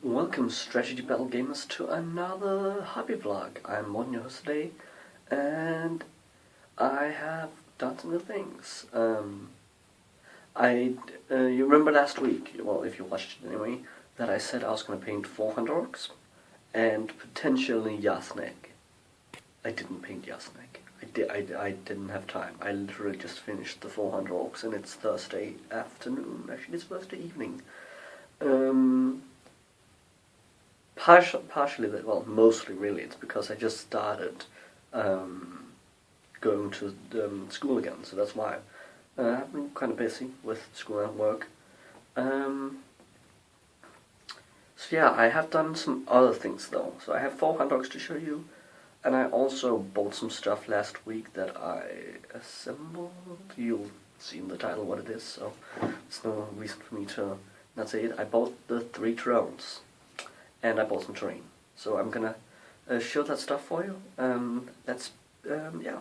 Welcome, Strategy Battle Gamers, to another hobby vlog. I'm Morten, your host today, and I have done some good things. You remember last week, well, if you watched it anyway, that I said I was going to paint 400 Orcs and potentially Yasnek. I didn't paint Yasnek. I didn't have time. I literally just finished the 400 Orcs, and it's Thursday afternoon. Actually, it's Thursday evening. Partially, well, mostly really, it's because I just started going to school again, so that's why. I've been kind of busy with school and work. So yeah, I have done some other things though. So I have 400 dogs to show you, and I also bought some stuff last week that I assembled. You'll see in the title what it is, so there's no reason for me to not say it. I bought the 3 drones. And I bought some terrain. So I'm gonna show that stuff for you. Yeah.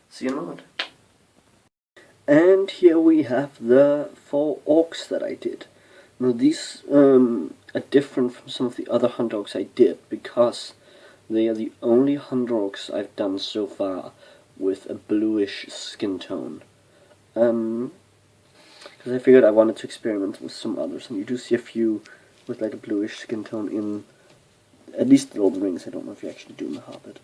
See you in a moment. And here we have the 4 orcs that I did. Now these are different from some of the other hunt orcs I did because they are the only hunt orcs I've done so far with a bluish skin tone. Because I figured I wanted to experiment with some others, and you do see a few with like a bluish skin tone in at least the Lord of the Rings. I don't know if you actually do in the Hobbit.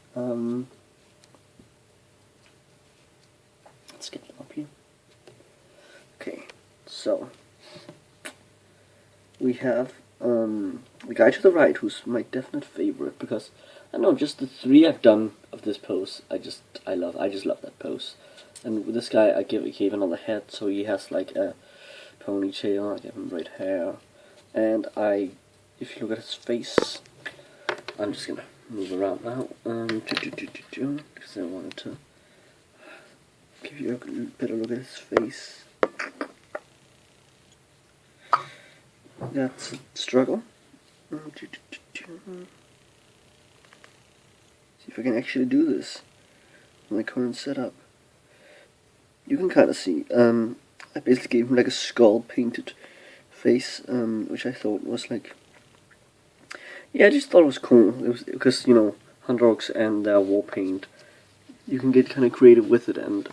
Let's get them up here. Okay, so we have the guy to the right, who's my definite favorite because I don't know, just the 3 I've done of this pose, I just love that pose. And with this guy, I gave him on the head, so he has like a ponytail. I gave him red hair. And if you look at his face, I'm just gonna move around now, because I wanted to give you a better look at his face. That's a struggle. See if I can actually do this in my current setup. You can kind of see, I basically gave him like a skull painted face, which I thought was like, yeah, I just thought it was cool. It was because, you know, hunt orcs and their war paint, you can get kind of creative with it, and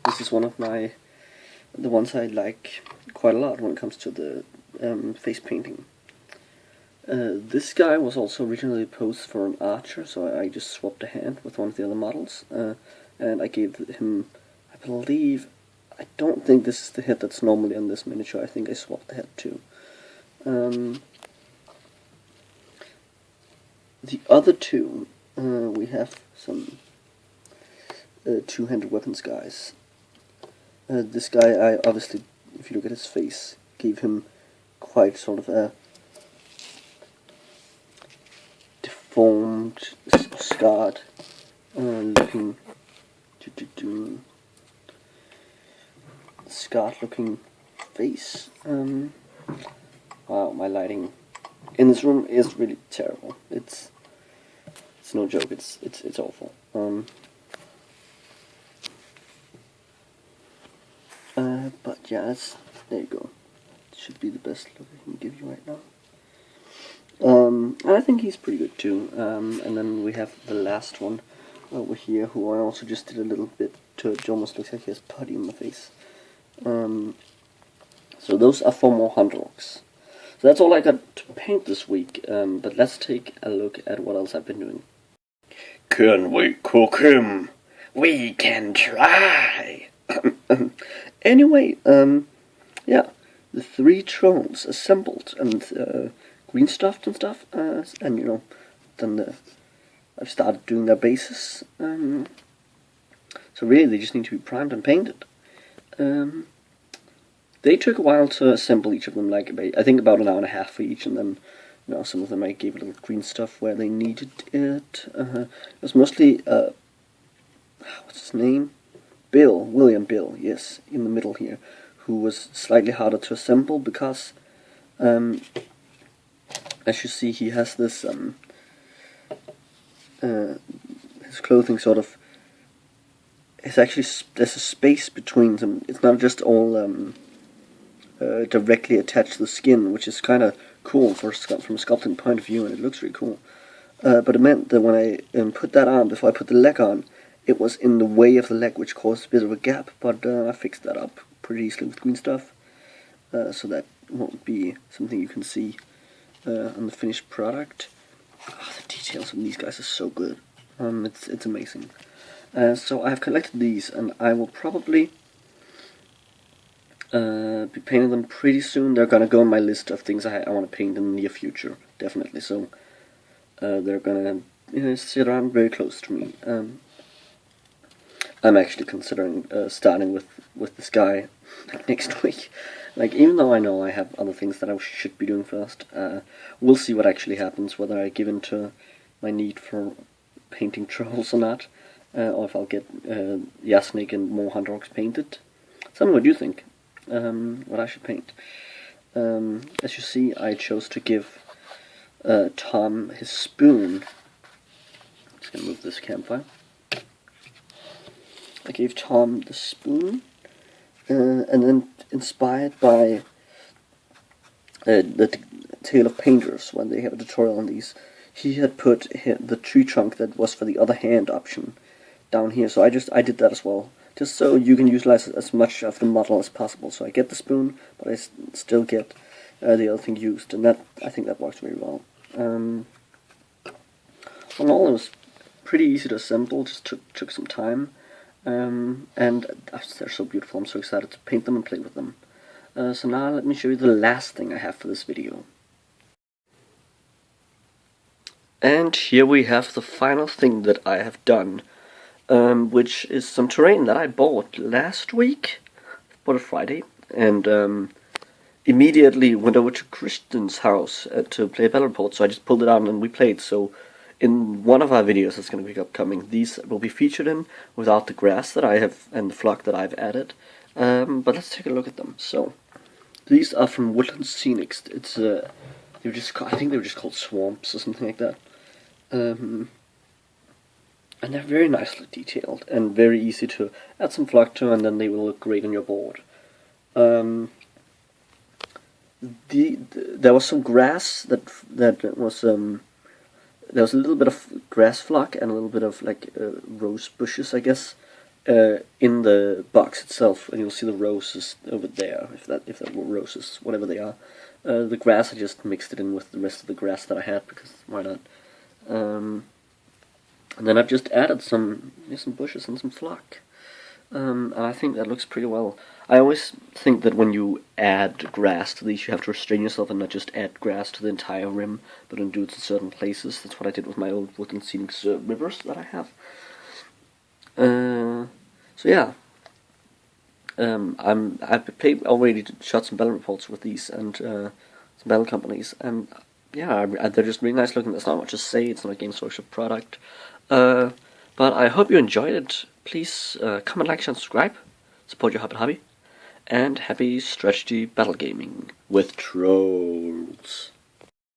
this is one of the ones I like quite a lot when it comes to the face painting. This guy was also originally posed for an archer, so I just swapped a hand with one of the other models, and I gave him, I believe, I don't think this is the head that's normally on this miniature. I think I swapped the head too. The other 2, we have some 2-handed weapons guys. This guy, I obviously, if you look at his face, gave him quite sort of a deformed, scarred looking scarred-looking face. Wow, my lighting in this room is really terrible. It's no joke. It's awful. But yeah, there you go. Should be the best look I can give you right now. And I think he's pretty good too. And then we have the last one over here, who I also just did a little bit to it. Almost looks like he has putty on the face. So those are 4 more hunt orcs. So that's all I got to paint this week, but let's take a look at what else I've been doing. Can we cook him? We can try. Anyway, yeah, the 3 trolls assembled and green stuffed and stuff, and you know, I've started doing their bases. So really, they just need to be primed and painted. They took a while to assemble each of them, like I think about an hour and a half for each, and then, you know, some of them I gave a little green stuff where they needed it. It was mostly, what's his name? William Bill, yes, in the middle here, who was slightly harder to assemble because, as you see, he has this, his clothing sort of, there's a space between them. It's not just all directly attached to the skin, which is kind of cool from a sculpting point of view, and it looks really cool. But it meant that when I put that on, before I put the leg on, it was in the way of the leg, which caused a bit of a gap, but I fixed that up pretty easily with green stuff, so that won't be something you can see on the finished product. Oh, the details on these guys are so good. It's amazing. So I have collected these, and I will probably be painting them pretty soon. They're gonna go on my list of things I want to paint in the near future, definitely. So they're gonna sit around very close to me. I'm actually considering starting with this guy next week. Like, even though I know I have other things that I should be doing first, we'll see what actually happens, whether I give in to my need for painting trolls or not, or if I'll get Yasnik and more Hunter Orcs painted. Tell me what you think, what I should paint. As you see, I chose to give Tom his spoon. I'm just going to move this campfire. I gave Tom the spoon, and then inspired by the Tale of Painters, when they have a tutorial on these, he had put the tree trunk that was for the other hand option down here, so I did that as well, just so you can utilize as much of the model as possible. So I get the spoon, but I still get the other thing used, and I think that works very well. All in all, it was pretty easy to assemble, just took some time. And they're so beautiful. I'm so excited to paint them and play with them. So now let me show you the last thing I have for this video. And here we have the final thing that I have done, which is some terrain that I bought last week, bought it Friday, and immediately went over to Christian's house to play a battle report. So I just pulled it out and we played. So in one of our videos that's going to be upcoming, these will be featured in without the grass that I have and the flock that I've added. But let's take a look at them. So these are from Woodland Scenics. It's I think they were just called swamps or something like that. And they're very nicely detailed and very easy to add some flock to, and then they will look great on your board. There was some grass that was there was a little bit of grass flock and a little bit of like rose bushes, I guess, in the box itself, and you'll see the roses over there, if that were roses, whatever they are. The grass, I just mixed it in with the rest of the grass that I had, because why not? And then I've just added some bushes and some flock. And I think that looks pretty well. I always think that when you add grass to these, you have to restrain yourself and not just add grass to the entire rim, but then do it in certain places. That's what I did with my old Woodland Scenics rivers that I have. So yeah, I've already shot some battle reports with these and some battle companies, and yeah, they're just really nice looking. There's not much to say. It's not a Games Workshop product, but I hope you enjoyed it. Please comment, like, share, and subscribe. Support your hobby, and happy strategy battle gaming with trolls.